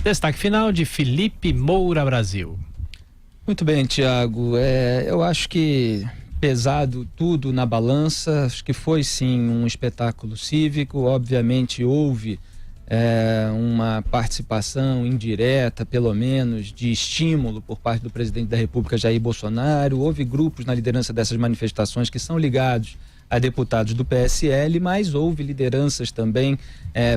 Destaque final de Felipe Moura Brasil. Muito bem, Tiago. Eu acho que pesado tudo na balança, acho que foi sim um espetáculo cívico. Obviamente houve uma participação indireta, pelo menos, de estímulo por parte do presidente da República, Jair Bolsonaro. Houve grupos na liderança dessas manifestações que são ligados a deputados do PSL, mas houve lideranças também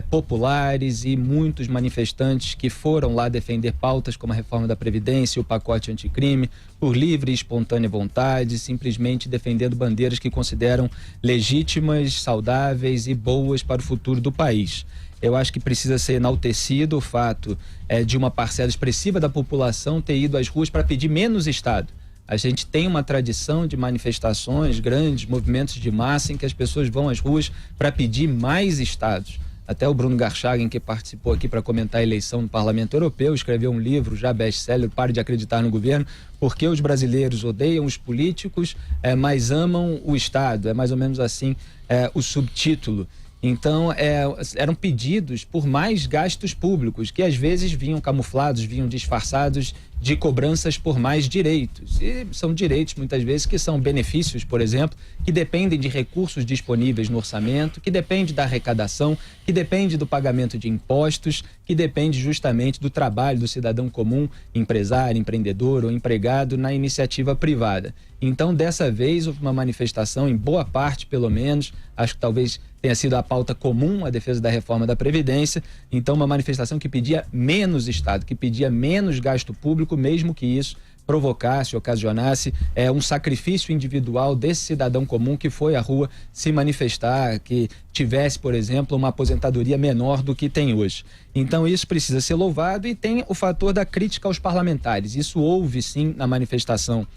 populares e muitos manifestantes que foram lá defender pautas como a reforma da Previdência e o pacote anticrime, por livre e espontânea vontade, simplesmente defendendo bandeiras que consideram legítimas, saudáveis e boas para o futuro do país. Eu acho que precisa ser enaltecido o fato de uma parcela expressiva da população ter ido às ruas para pedir menos Estado. A gente tem uma tradição de manifestações, grandes movimentos de massa em que as pessoas vão às ruas para pedir mais estados. Até o Bruno Garchagen, que participou aqui para comentar a eleição no Parlamento Europeu, escreveu um livro já best-seller, Pare de Acreditar no Governo, porque os brasileiros odeiam os políticos, mas amam o Estado. É mais ou menos assim o subtítulo. Então, eram pedidos por mais gastos públicos, que às vezes vinham camuflados, vinham disfarçados de cobranças por mais direitos. E são direitos, muitas vezes, que são benefícios, por exemplo, que dependem de recursos disponíveis no orçamento, que depende da arrecadação, que depende do pagamento de impostos, que depende justamente do trabalho do cidadão comum, empresário, empreendedor ou empregado na iniciativa privada. Então, dessa vez, houve uma manifestação, em boa parte, pelo menos, acho que talvez tenha sido a pauta comum, a defesa da reforma da Previdência. Então, uma manifestação que pedia menos Estado, que pedia menos gasto público, mesmo que isso provocasse, ocasionasse um sacrifício individual desse cidadão comum que foi à rua se manifestar, que tivesse, por exemplo, uma aposentadoria menor do que tem hoje. Então isso precisa ser louvado, e tem o fator da crítica aos parlamentares. Isso houve sim na manifestação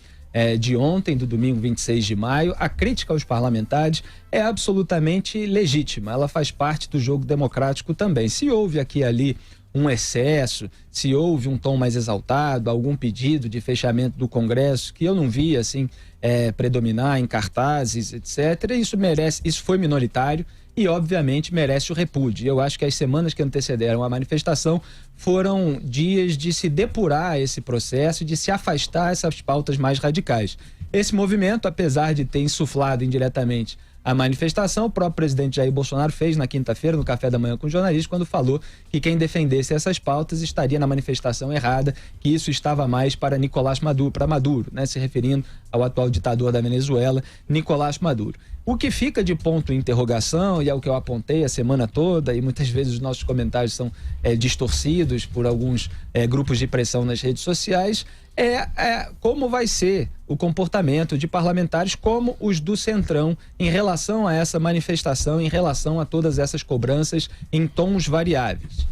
de ontem, do domingo 26 de maio, a crítica aos parlamentares é absolutamente legítima, ela faz parte do jogo democrático também. Se houve aqui e ali um excesso, se houve um tom mais exaltado, algum pedido de fechamento do Congresso, que eu não vi assim predominar em cartazes, etc., isso foi minoritário e obviamente merece o repúdio. Eu acho que as semanas que antecederam a manifestação foram dias de se depurar esse processo, de se afastar essas pautas mais radicais. Esse movimento, apesar de ter insuflado indiretamente a manifestação, o próprio presidente Jair Bolsonaro fez na quinta-feira, no café da manhã com jornalistas, quando falou que quem defendesse essas pautas estaria na manifestação errada, que isso estava mais para Nicolás Maduro, se referindo ao atual ditador da Venezuela, Nicolás Maduro. O que fica de ponto de interrogação, e é o que eu apontei a semana toda, e muitas vezes os nossos comentários são distorcidos por alguns grupos de pressão nas redes sociais, como vai ser o comportamento de parlamentares como os do Centrão em relação a essa manifestação, em relação a todas essas cobranças em tons variados.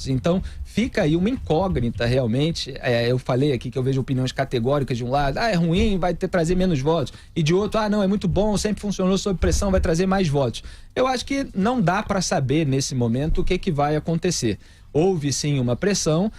Então, fica aí uma incógnita realmente. Eu falei aqui que eu vejo opiniões categóricas de um lado, é ruim, vai trazer menos votos, e de outro, não, é muito bom, sempre funcionou sob pressão, vai trazer mais votos. Eu acho que não dá para saber nesse momento o que vai acontecer. Houve sim uma pressão,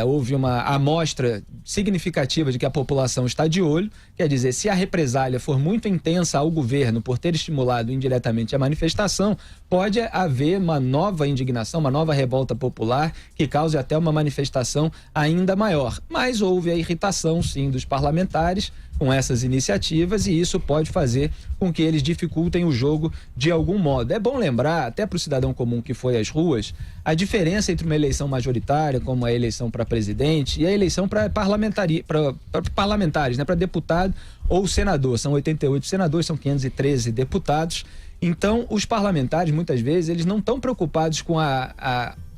houve uma amostra significativa de que a população está de olho. Quer dizer, se a represália for muito intensa ao governo por ter estimulado indiretamente a manifestação, pode haver uma nova indignação, uma nova revolta popular que cause até uma manifestação ainda maior. Mas houve a irritação sim dos parlamentares com essas iniciativas, e isso pode fazer com que eles dificultem o jogo de algum modo. É bom lembrar, até para o cidadão comum que foi às ruas, a diferença entre uma eleição majoritária, como a eleição para presidente, e a eleição para parlamentares, para deputado ou senador. São 88 senadores, são 513 deputados. Então, os parlamentares, muitas vezes, eles não estão preocupados com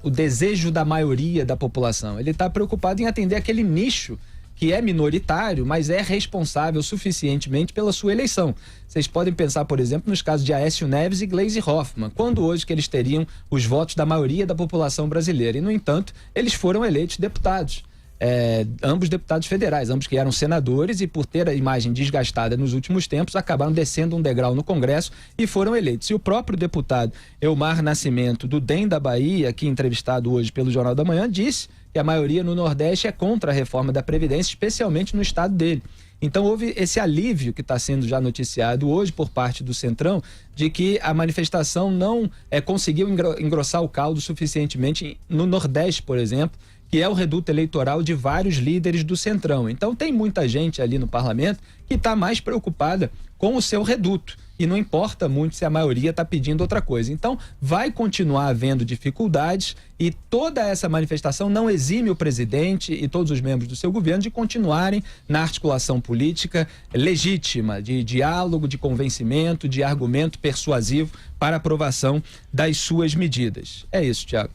o desejo da maioria da população. Ele está preocupado em atender aquele nicho que é minoritário, mas é responsável suficientemente pela sua eleição. Vocês podem pensar, por exemplo, nos casos de Aécio Neves e Gleisi Hoffmann, quando hoje que eles teriam os votos da maioria da população brasileira. E, no entanto, eles foram eleitos deputados. ambos deputados federais, ambos que eram senadores e por ter a imagem desgastada nos últimos tempos, acabaram descendo um degrau no Congresso e foram eleitos. E o próprio deputado Elmar Nascimento, do DEM da Bahia, aqui entrevistado hoje pelo Jornal da Manhã, disse que a maioria no Nordeste é contra a reforma da Previdência, especialmente no estado dele. Então houve esse alívio que está sendo já noticiado hoje por parte do Centrão, de que a manifestação não conseguiu engrossar o caldo suficientemente no Nordeste, por exemplo, que é o reduto eleitoral de vários líderes do Centrão. Então tem muita gente ali no parlamento que está mais preocupada com o seu reduto. E não importa muito se a maioria está pedindo outra coisa. Então vai continuar havendo dificuldades e toda essa manifestação não exime o presidente e todos os membros do seu governo de continuarem na articulação política legítima, de diálogo, de convencimento, de argumento persuasivo para aprovação das suas medidas. É isso, Thiago.